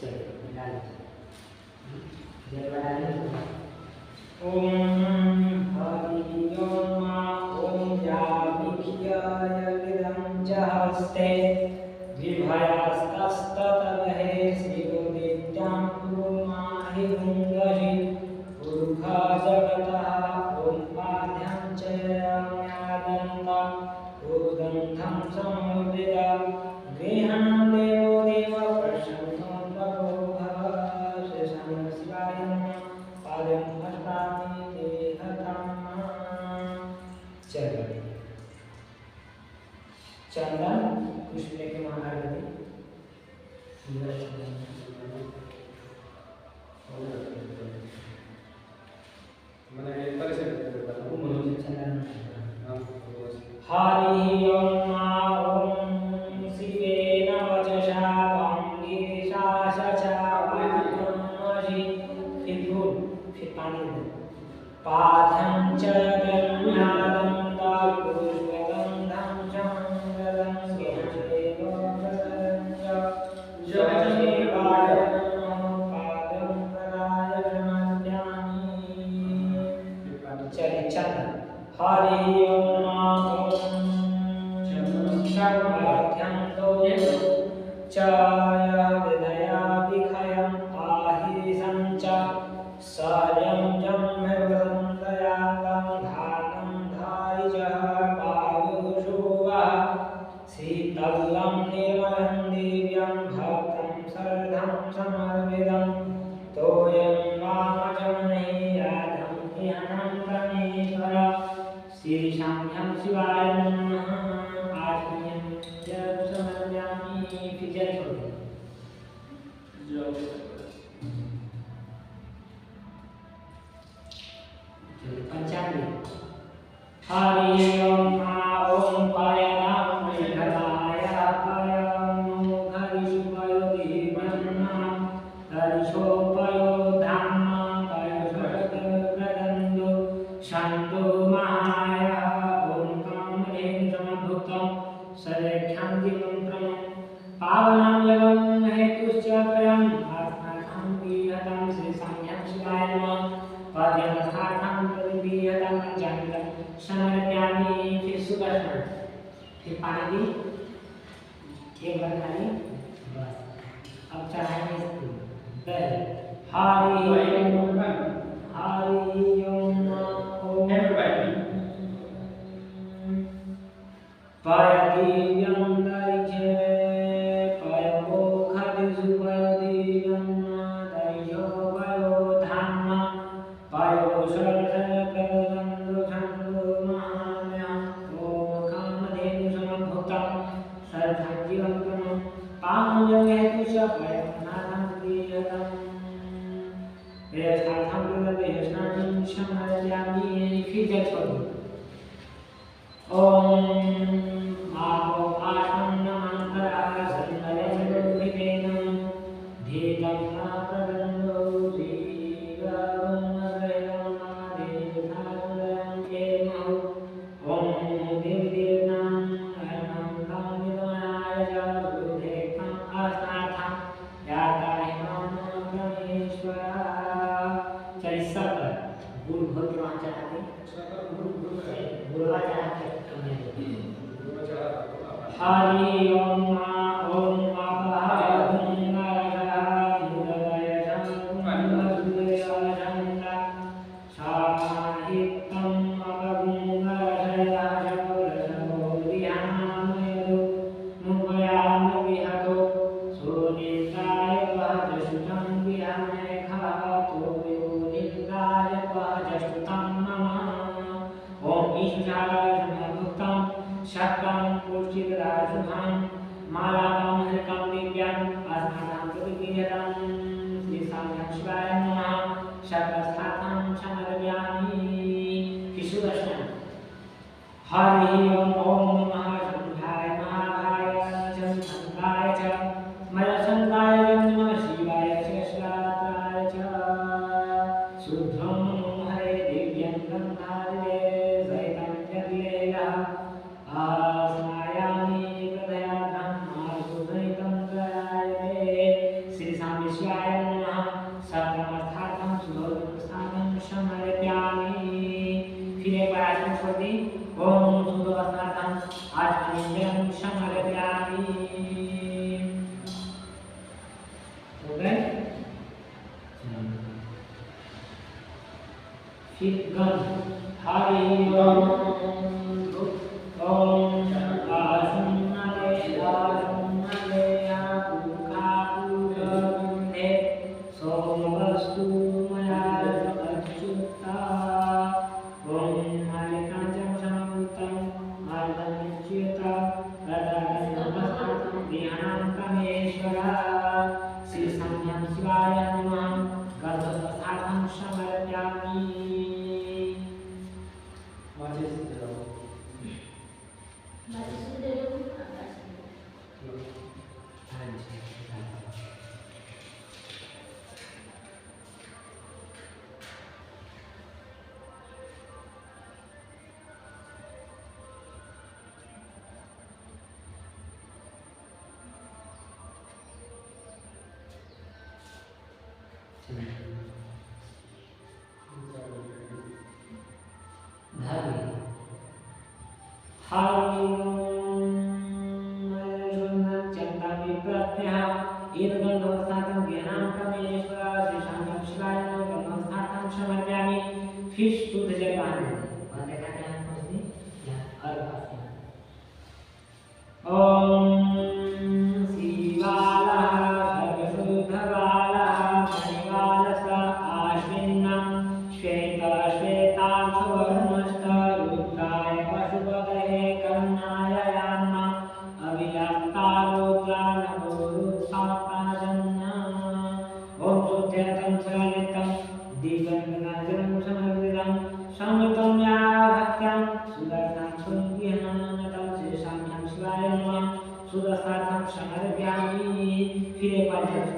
चलो निकाल जय बड़ा ओम हरि ओम ओम जाविख्याय विदं जहस्ते विभयास्तस्ततवहे श्रीगुरुविद्यां कुर्माहि भुङ्गहि पुरुषा जगतः ॐ पाद्यं च याम्यादन्ता उद्गन्धं समवेदा गृहणं देवो देव प्रसन्नो प्रभो भव शेषं शिवाय नमः पादं हस्तामि देहतं चलो चंदन कुछ लेके महाभारती हरि ओम शिवे नवचषा कांगेशा सचावामहि फिर पानी दे पाठं च गम्यादं दापुष्पगन्धं चमङ्गलं स्नेहदेवं च जयदेवाय नमः पादं प्रदाय प्रमद्यामि चले चंदन हरि ओम शर्माध्यं चाय विदया विखयं आहि संच सार्यं जम्मवन्दयातं धानं धारिजः पायुषुवा शीतलं निर्मलं दिव्यं भक्तं शरदं समर्पितं तोयं वामजमनीयादं इहनं प्रणीश्वर श्रीशाम्यं शिवाय नमः आत्म्यं जप समर्पयामि फिजल छोड़ पंचांगी हरि ओम ओम पायनां विघ्नाय पायं हरिशुभयो दिव्यं हरिशोपयो धाम्मा पायशोदप्रदन्दो शान्तो महाय ओम कामधेनु समभुक्तं सलेख्यां दिवं पावनं जगं हेतुश्च त्रयम् आत्मार्थं विहतं श्रीसाम्यं शिवाय नमः पाद्यमस्थार्थं प्रतिविहतं पञ्चामृतं समर्पयामि फिर सुदर्शन फिर पानी दी एक बार खाली बस अब चढ़ाएंगे दल हरि ओम पायदिव्यं दरिजे पायको खदिसु पायदिव्यं दरिजो पायो धाम्मा पायो शरशरकरन्दो छन्दो महाम्यं ओम कामधेनु समभुक्तं सर्वं जीवन्तं पामजं हेतुश्च पायनाथं विहतं वेदशास्त्रं वेदवेषणां समर्पयामि फिर छोड़ो ओम माहो आसन्नमन्तरः सन्नयसुभितेन धीतं प्रदन्दो श्रीगरुणगयं देवतासुरं केमहो ॐ देवदेवनां अनन्तं विद्मनाय च गुरुदेवं अस्नाथं याताहिमां परमेश्वरा चलिए सब गुरु भक्त वहाँ चढ़ाते गुरुवा चढ़ाते हरि ओम ओम शक्तं पुष्टिराशुभं मालापं हरिकं दिव्यं अस्नानं प्रतिविहतं श्रीसाम्यं शिवाय नमः शक्तस्थानं समर्पयामि विशुदर्शन हरि ओम नमः शंभुधाय महाभाय शंभुधाय च मयसंगाय नमः शिवाय शेषरात्राय च शुद्धं हरे दिव्यं गन्धारे सहितं जगलेलः आस्मायामि प्रदयाधं आसुधैतं प्रयायते श्री स्वामी समर्पयामि। हो गए? फिर गम हरि ओम ओम आसुन्नले आपुखापुरबुद्धे सोमवस्तु मया अच्युता ओम मालिकांचम समभूतं मालिकांच्युता तदागन्धमस्तातं ध्यानं तमेश्वरा श्री संज्ञं शिवाय नमः गर्भस्थानं समर्पयामि। फिर शुद्ध जल ओम शिवालः सर्वशुद्धवालः मणिवालः आश्विन्नं श्वेतश्वेताक्षवर्णश्च रुद्राय पशुपतये कर्णाय यान्मा अभिलप्तारोग्रानवोरुत्थाप्ताजन्ना ओम शुद्धरतं सरलितं दिव्यंगनाजनं समर्पितं समृतं या भक्त्यां सुदर्शनं सुज्ञानतं शेषाम्यं शिवाय नमः सुदर्शनार्थं समर्पयामि। फिर एक बार जप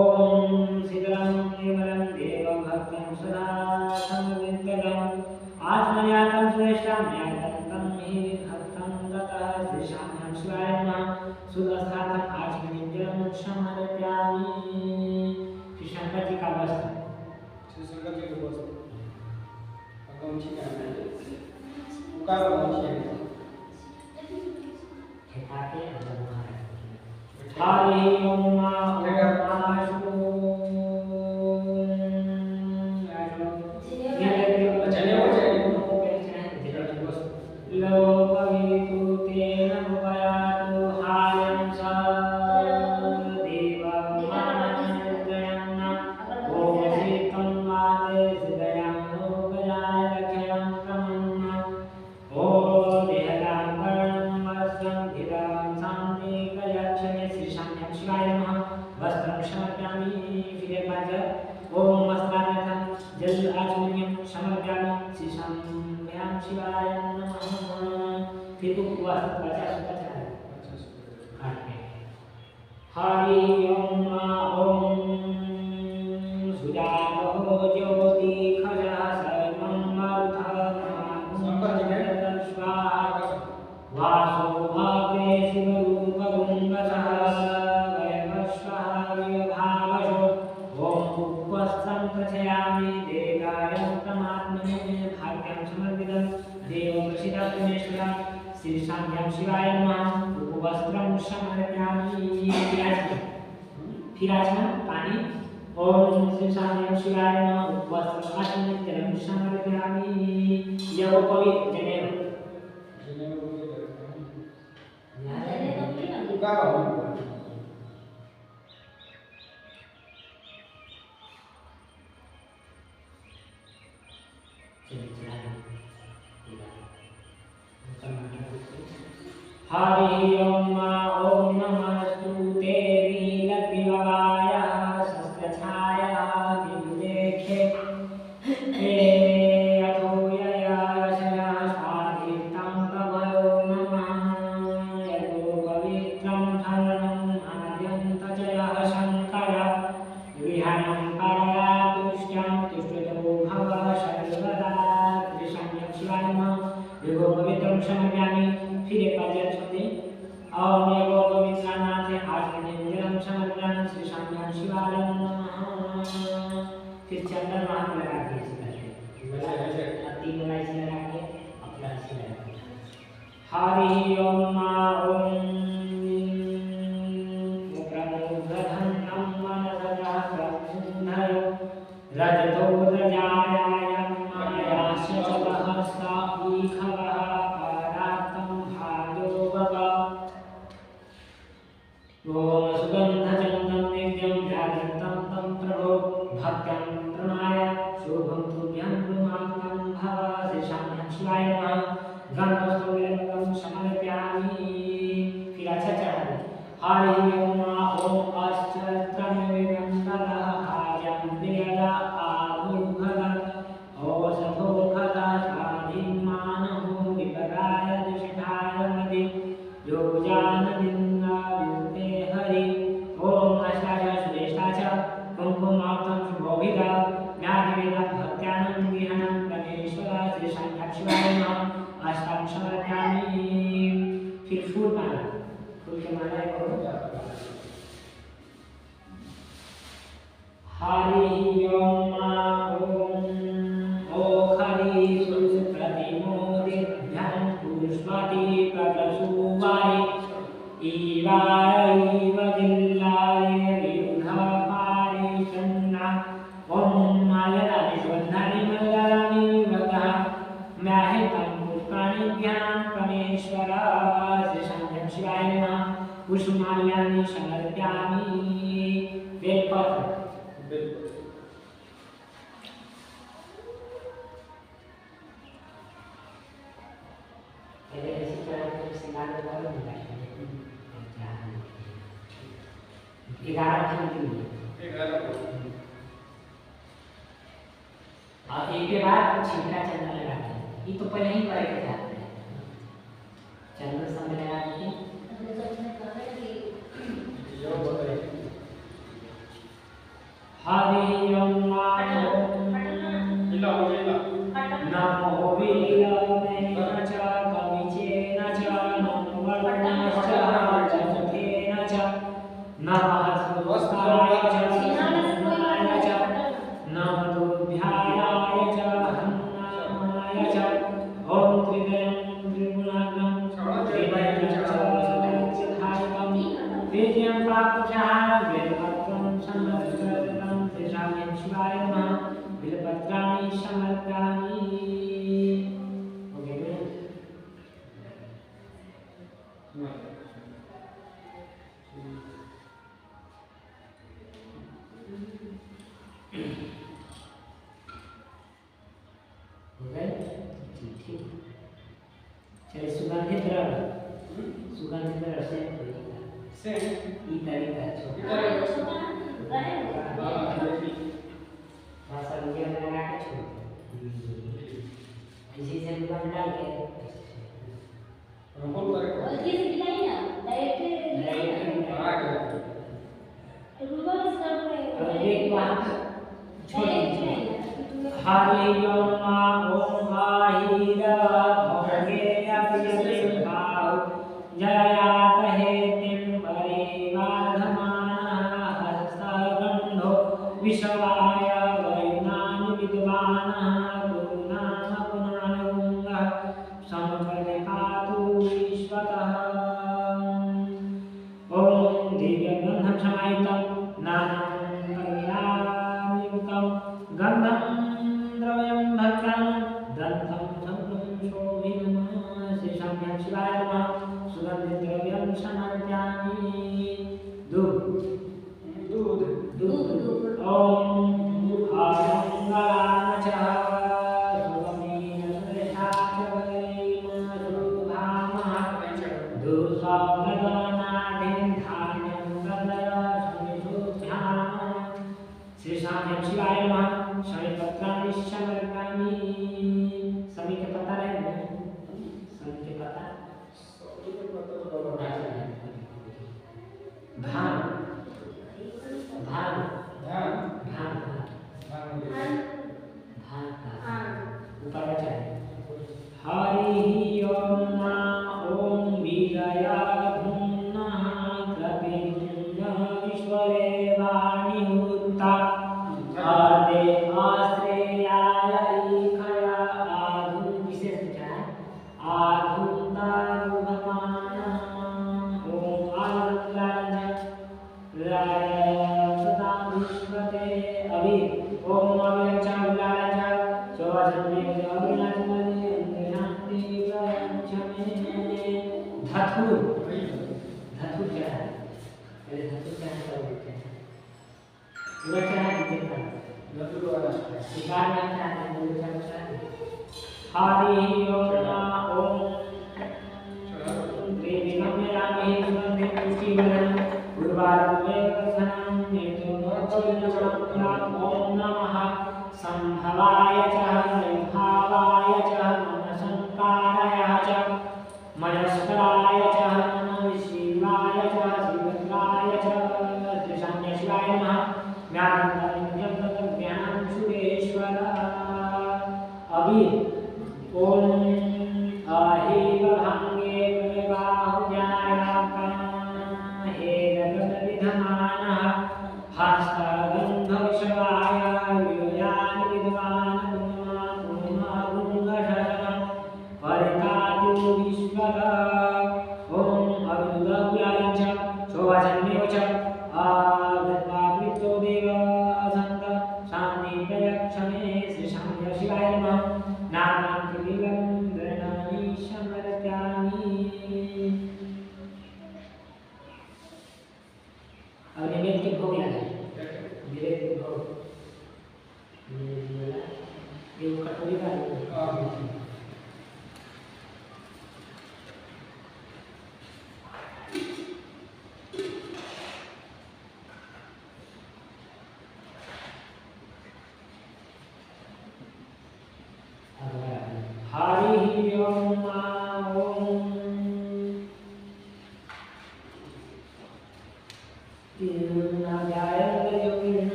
ओम शीतलं निर्मलं देवभक्तं सदा समविद्यं आत्मयातं श्रेष्ठं ज्ञातं हि भक्तं ततः शेषाम्यं शिवाय नमः सुदर्शनार्थं आचमनीयं समर्पयामि। फिर शंकर जी का वस्त्र शंकर जी के पास अकाउंट का उकार अकाउंट ठेकाके अंदर मार हरि ओम हरि ओम ओम सुजातो ज्योति खजा सर्वं मरुथः स्वाहा वासो भावे शिवरूपगुण्डसः वयवस्वः विभावशो ओम उपवस्त्रं प्रचयामि देवाय परमात्मने भाग्यं समर्पितं देवप्रसीदत्वमेश्वरः श्री संज्ञं शिवाय नमः उपवस्त्रं समर्पयामि। फिर आचमन पानी ओम श्री संज्ञं शिवाय नमः उपवस्त्रं आचमनीयं समर्पयामि। यह पवित्र जनेऊ उकार हरि ओम ओम नमस्तुते नीलग्रीवाय शस्त्रछाया विलेखे हे अथो यया शया स्वादितं तवयो नमः यतो पवित्रं धर्मं आद्यं तजयः शङ्कर विहनं परया तुष्टं तुष्टतो भव सर्वदा त्रिसंज्ञं शिवाय नमः युगो पवित्रं समर्पयामि। फिर एक बार जप सुनते ओम एको पवित्रनाथे आत्मनिर्जलम समर्पयामि श्री संज्ञं शिवाय नमः। फिर चंदन वहां पे लगा दिए तीन इलायची लगा के अपना लगा हरि ओम ओम प्रमुखधन्नं मनसजः प्रमुन्धयो रजतो रजायायं मायाश्च सहस्ता ईखवः पराक्तं भायो भव ओम सुगन्धचन्दं नित्यं जागृतं तं प्रभो भक्तं प्रणाय शुभं तुभ्यं ब्रह्मात्मं भव श्रीशां शिवाय नमः गन्धस्तोत्रं समर्पयामि फिर अच्छा चढ़ा हरि ओम ओम अष्टत्रमेवेदन्तरः आर्यं प्रियदा आमुघदा ओषधोघदा स्वाधिमानः विपराय दुष्टाय मदि योजानदिन्ना विन्ते हरि ओम अष्टाच सुरेष्टाच कुङ्कुमाक्तं शुभोभिदा ज्ञातिवेदं भक्त्यानं विहनं परमेश्वरा श्रीशां शिवाय नमः अष्टांग समर्पयामि फिर फूल माला फूल के माला करो हरि ओम ओम ओखरि सुप्रतिमोदिभ्यं पुष्पति प्रप्रसूवारि ईवाइव दिल्लाय विरुधपारि चन्ना ओम मायदानि सुगन्धानि मल्लानि वदः म्याहितं पुष्पाणिभ्यां परमेश्वरा श्रीशां शिवाय नमः पुष्पमाल्यानि समर्पयामि बेलपत्र पहले ऐसी चढ़ा के सिंगार वाला मिला है 11 दिन की 11 और एक के बाद छिलका चंदन लगाते हैं ये तो पहले ही करे के जाते हैं चंदन समय लगा के हरि ओम नमो वीराय च कविचेन च नमो वर्णश्च चतुर्थेन च नमः सुस्ताय च सिंहाय च नमः दुर्भ्याय च हन्नाय च ओम त्रिदयं त्रिगुणाग्नं त्रिवयं च सदाधायकं विजयं प्राप्तः वेदपत्रं समर्पितं श्रीशां शिवाय नमः बिलपत्राणि समर्पयामि चलिए सुगंधित द्रव्य से ई तरीका भाषा में लगा के छोड़ ऐसे से लुगान डाल के रंगोल करे को ये सिलाई ना डायरेक्ट और एक बात छोड़ हरि ओम ओम आहिरा भोगे अप्रिय भाव जयात हेतिं परिवाधमानः हस्तगन्धो विश्वाय वैनानि विद्वानः गुरुनाम गुणानुगः समपरिपातु विश्वतः ओम दिव्यगन्धं समायुक्तं नानां परिमलायुक्तं गन्धं द्रव्यं भक्तं दन्तं संगं शोभिनं श्रीशां शिवाय नमः सुगन्धिद्रव्यं समर्पयामि दूध ओम आयंगानचः सुगमेन सुरेशाच वैम सुभामः दुःसौनगनाधिं धान्यं गदय सुनिषुभ्याम् श्रीशां शिवाय नमः शमीपत्राणि समर्पयामि समी के पत्ता रहेंगे समी के पत्ता धान सदां विश्वते अभि ओम अभिरक्षा उल्लालचा शोभाचन्द्रे अभिनाचमने शांति प्रयच्छमे धतुर धतुर क्या है पहले धतुर क्या है तब बोलते हैं उल्लाचा नीचे का धतुर वाला शिकार में क्या है उल्लाचा हरि ओम देवीनं रामहि सुगन्धे पुष्टिवर्धनं उर्वारुकवचनं निर्दोषोच्चैर्नमः ॐ नमः सम्भवाय च निर्भावाय च मनसंकाराय च मयस्कराय च नमः शिवाय च शिवत्राय च त्रिशान्य शिवाय नमः ज्ञानन्दं ज्ञानं सुरेश्वर अभि ओम अहिव भंगे प्रवाहुजायाका हे जगद्विधमानः हस्तगन्धविषवाय वियोयानि विद्वान् गुणगुणशरणं परितातु विश्वत ॐ अविरुद्धव्यालं च शोभाचन्द्रेव च आगत्वाकृतो देव असन्त शान्तिप्रयक्षमे श्रीशान्य शिवाय नमः नानां त्रिविधं वर्णानि समर्प्यामि अब निवेद के भोग लगाए निवेद के भोग ये कटोरी का हरि ओम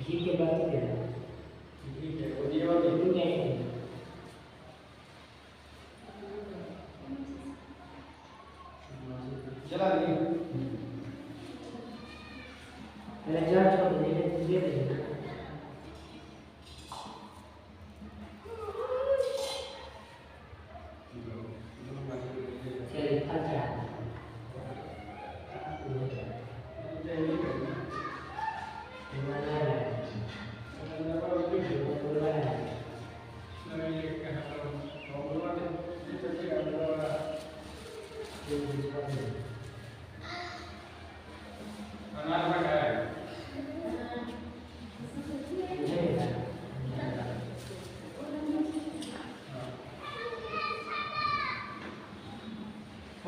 घी के बाद ठीक है वो दिए वाले जला दिए पहले जल छोड़ दे दे देना चलिए फल चढ़ा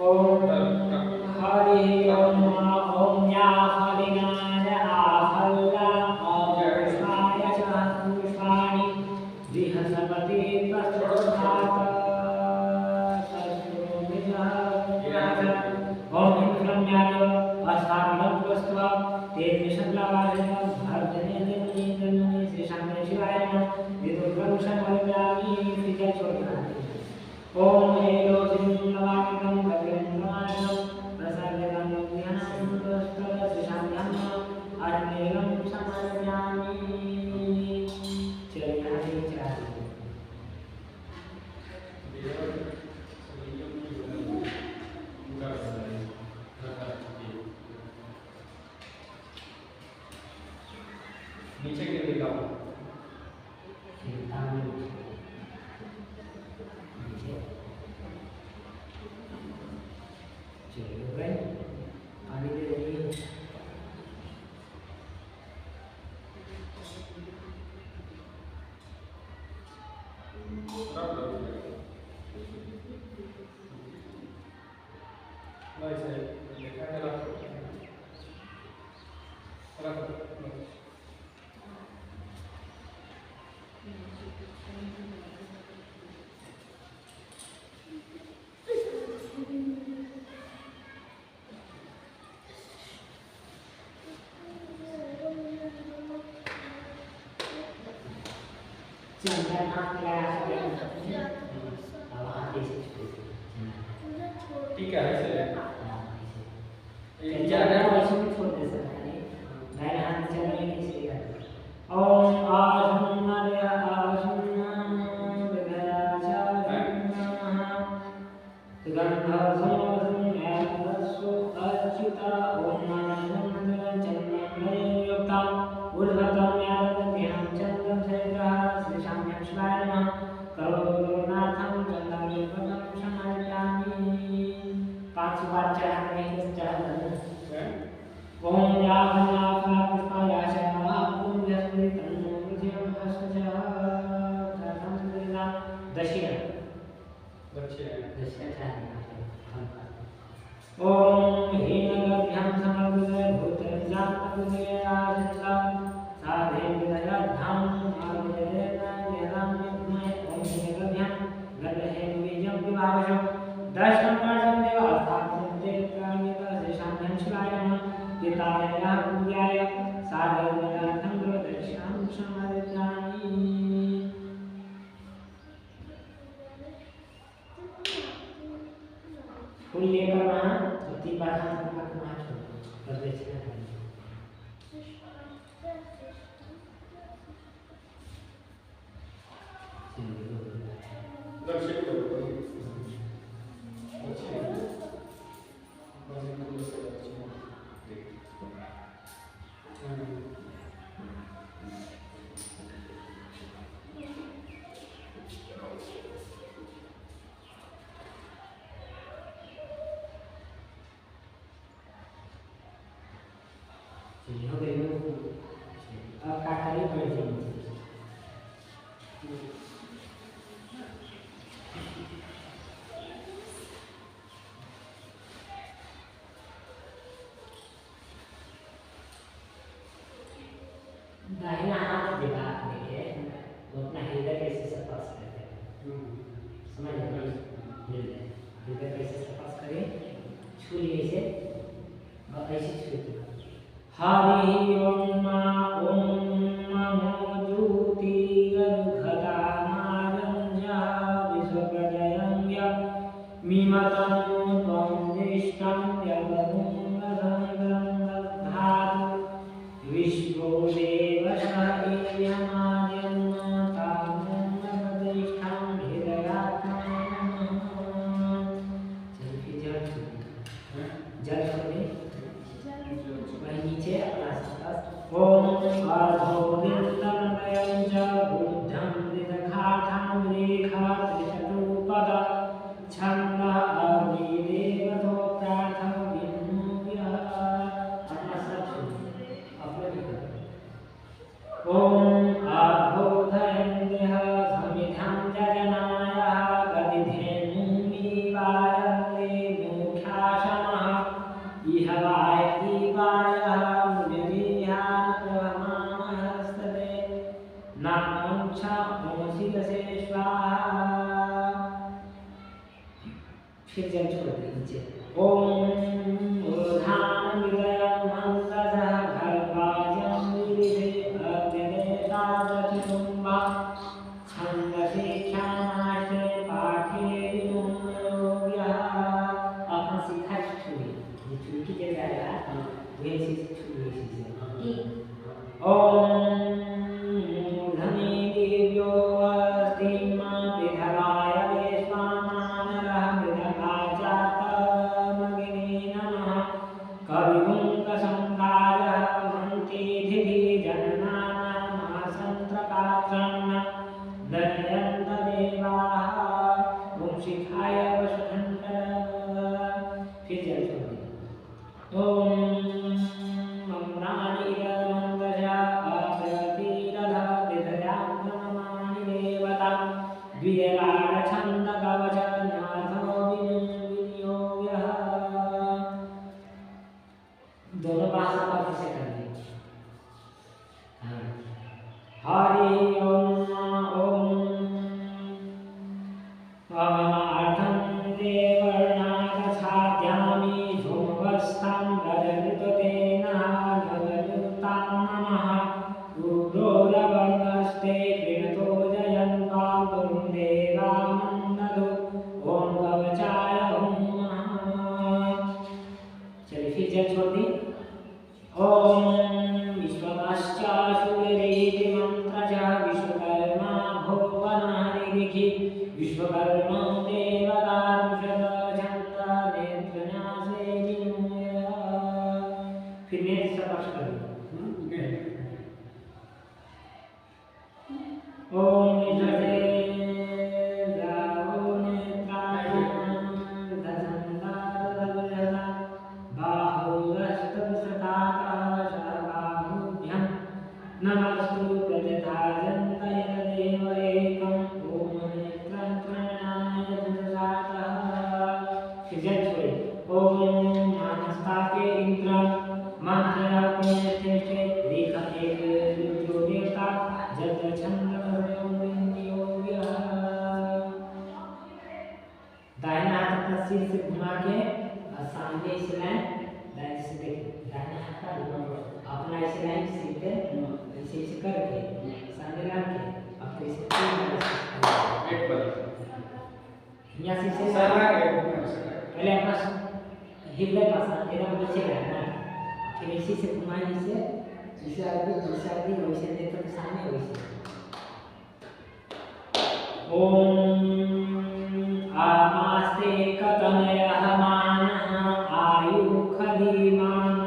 ओम हरि ओम ओम या हरिनाद आफल्ला पुष्पाय च पुष्पाणि बृहस्पति प्रस्तुतात् ओम इंद्रम्याय अस्थापितं पुष्प तेन शक्लावाजन भर्जने देवनी श्रीशान्य शिवाय नमः विदुर्वंशं वरदामि फिजल छोड़ना ओम हेलो जिन्नवामितं भद्रन्नमानं प्रसन्नं ध्यानं तस्तव श्रीशान्यं अग्निरं समर्पयामि चलिए आगे चलिए नीचे गिर देगा पानी दे रही चंदन हाथ लगा सकते हैं अब हाथ ऐसे ठीक है ऐसे ले चंदन वैसे भी छोड़ दे सकते हैं दाहिने हाथ चलने कैसे ज्ञानज्ञानं चन्द्रं शैलः श्रीशाम्यं शिवाय नमः करोनाथं चन्द्रं समाप्यामि 5 बार चढ़ाने के चढ़ाना ओम याभना पुष्पाया शा ओम यस्मि तन्नो मुझेम हसजा दक्षिण ओम हीनगभ्यं समर्पित भूतजातकुले आजता साधे विदयाधाम आवेदना निराम निमय ओम हीनगभ्यं गदहे बीजं विभावशो दशमपर्जं देवास्थापनं देवकामिका शेषाभ्यं शिवाय नमः पिताय पूज्याय साधे विदयार्थं प्रदक्षिणां समादयामि फूल लेकर वहाँ 3 बार हाथ वहाँ छोड़ प्रदक्षिणा करनी हो गई अब काटारी पड़ जाएगी दाहिना हाथ दिमाग में है तो अपना हृदय कैसे स्पर्श करते हैं समझ हृदय कैसे स्पर्श करें छू लिए इसे और ऐसे छू हरि ओम नमो ज्योतिर्घटानारंजा विश्वप्रजयं य मिमतं त्वं दिष्टं यवमुङ्गधं धातु विश्वो देवशः इयमाद्यं तामुन्नतदिष्टं हृदयात्मानं जल छोड़े वहीं नीचे ओम अर्धोदितं च बुद्धं विदघातं रेखा त्रिशतुपद छन्दः अग्निदेवतो प्रार्थव्यं अपना सब अपने ओम अर्धोदयं देह समिधं जजनाय गदिधेनुमिवायते मुख्याशमः इह वायतीवाय फिर जल छोड़ दे नीचे ओम ऊर्ध्वां विदयं मंगलः गर्भाजं विदे अग्नेतावतितुम्बा छन्दसे ख्यानाश्रे पाठे विमुक्तयोग्यः अपना सीखा छुई ये छुई की जगह आया वे चीज छुई ओम दोनों भाषा पर कैसे करनी हरि ओम ओम पवनार्थं देवर्णागच्छाद्यामि झुमवस्थं गजऋतुतेन नवयुक्तां नमः उग्रोरवर्णस्ते कृणतो जयन्तां गुरुदेवा मन्ददु ओम कवचाय चलिए फिर जल छोड़ दी ओम विश्वकाश्चाशुरेति मंत्रज विश्वकर्मा भुवनहरिखि विश्वकर्मा देवता दुषद नेत्रन्यासे विनुय फिर नेत्र स्पर्श करो ओम निजते जाओ नेत्राणं दशंदारदवजसा बाहुरस्तवसतातः सर्वाभुभ्यं नमस्तु प्रजधाजन्तय देव एकम् ओम नेत्रं त्वरणाय दशसातः सिजच्छुरे ओम मानस्ताके इंद्रं मंत्रया पुण्यस्तेष्टे रेखा एक जो देवता जब छंद दाहिना हाथ अपना सिर से घुमा के और सामने इस लाइन दाहिने से देखिए दाहिना हाथ का अपना इस लाइन सिर पे ऐसे ऐसे करके सामने ला के और फिर इसे वेट पर यहाँ से सारा के पहले अपना हृदय पास एकदम नीचे रखना फिर इसी से घुमाएं इसे दूसरा आदमी वैसे नेत्र के सामने वैसे ओम आमास्ते कतनयः मानः आयुखदीमान्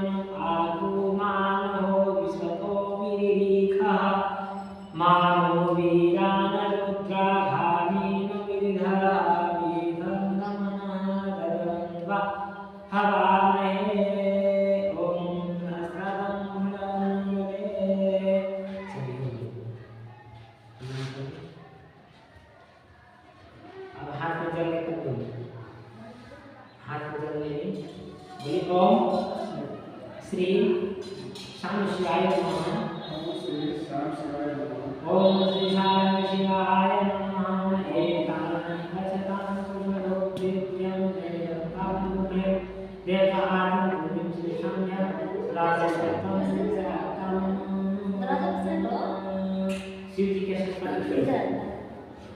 आगुमानो विश्वतो विरीखः मानो वीरानरुद्राघामीनो विरिधः विधं नमः तदन्वा हवामहे ओम सहस्रं भुवनमण्डले अब हाथ में जल लेकर बोलिए हाथ में जल ले बोलिए ओम श्री श्याम शिवाय नमः ओम श्री श्याम शिवाय नमः ओम श्री श्याम शिवाय नमः एकां भजतां सुमनोप्रियं जयतामुखे देवानां भूमिं श्रीशाम्य राजसत्तं सत्तं शिव जी के सत्ता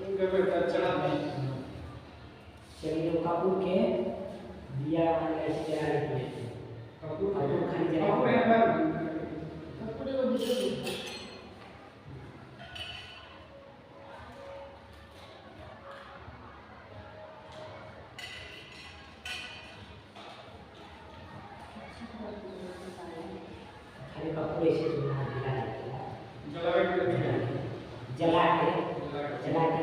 उनके बेटा चला नहीं शरीर कपूर के दिया वाले जला देते कपूर खाली जला कपड़े वो दिखे खाली कपूर ऐसे चूल्हा दिला देते जला के जला के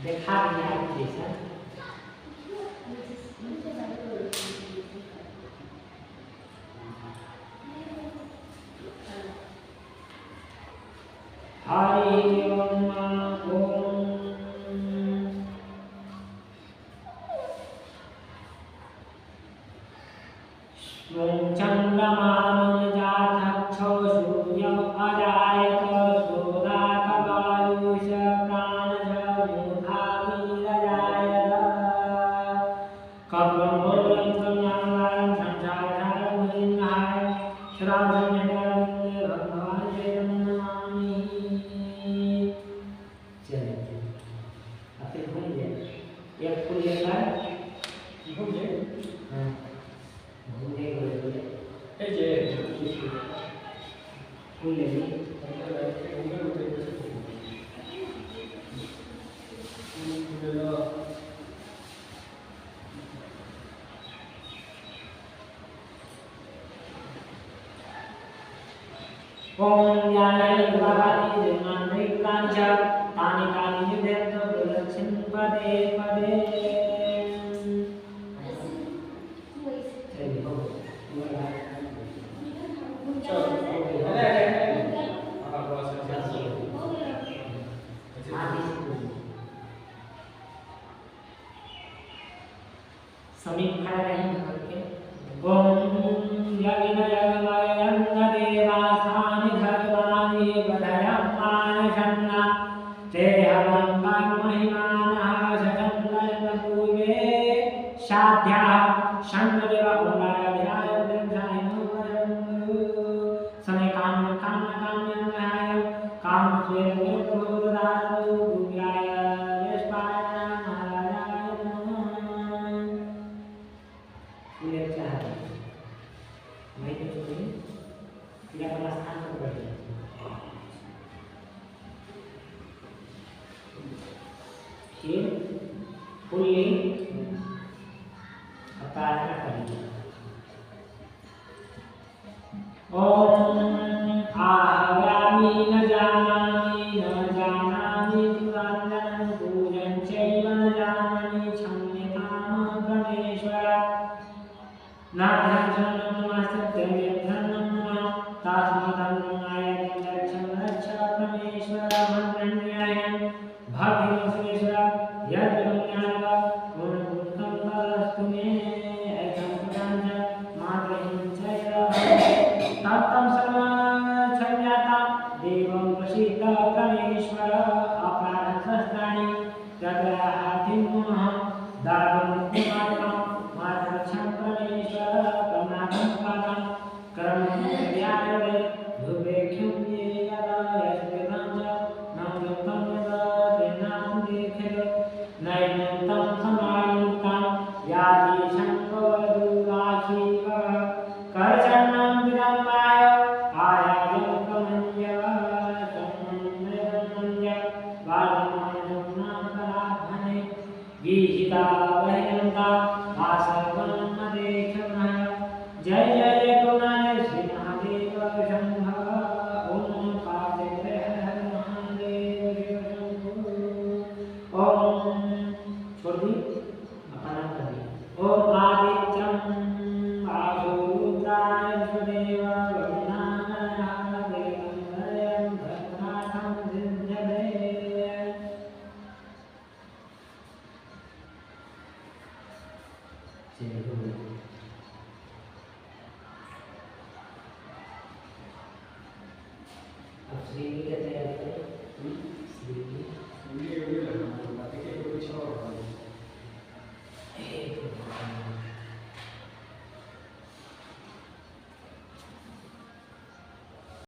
देखा भी आप जैसा हरि ओम ओम चंद्रमानुजाथक्षो सूर्यम् अजायत सोदातवायुष प्राणज मूधाभिरजायत कब्रं बोलं कन्यावारं संसारसारं मुनिन्नाय श्रावणं भगवान जयं नमामि चलिए अब फिर घूम जाए एक फूल लेकर घूम जे हाँ घूमने को बोले ए जे फूल ले ली ओम ज्ञानाय भगवती जन्मान्ते कांच तानि कानि निधेत प्रदक्षिण पदे पदे चलिए हो समीप खड़ा रहेंगे करके ओम यज्ञ यज्ञमयं देवासानि धर्माणि बधयं मानशन्ना ते हवं महिमानः शतं पूर्वे साध्याः षण्देव उन्नयध्याय ब्रह्मायनो वयं समय काम्यं कामस्वेन निर्भोदारो गुग्याय वेश्पाय महाराजाय नमः फूले चाहते वही तो छोड़िए फिर अपना स्थान पर बैठिए फिर फूल ली प्रार्थना करिए ओम आह्वामि न जानामि परमेश्वर मंत्रन्यायन भक्ति सुरेश्वर यद्रं ज्ञानवा गुणगुणकं परस्तु मे ऐकं पुरांच मातृहिं च तत्तं सर्वक्षम्यता देवं प्रसीद परमेश्वर अपराधशस्त्राणि तत्राहातिं पुनः दारुणमुक्तिमात्रं मातृक्षं परमेश्वर करुणाकं पादं कर्मव्यायवे धुवेख्यं ये यदा यस्वेदं च नमृतं यदा प्रेणां देखेत नैनं समायुक्तं याति शङ्करदुराशीव करचरणं विलम्बाय आयायं कमन्य सम्मन्य बालमनुनापराधने विहिता वह्यन्ता वासवं मदेक्षमः जय जय करुणाय श्री महादेव शंभो ओम पार्वती हर महादेव शंभो ओम छोड़ दी अपना कर दी ओम आदित्यम आशुरुद्राय स्वदेव वरुणाय देवं हरयं भद्रनाथं सिद्धये अब श्रीनी का तैयारी करें श्रीनी ये लगा बातें के कुछ और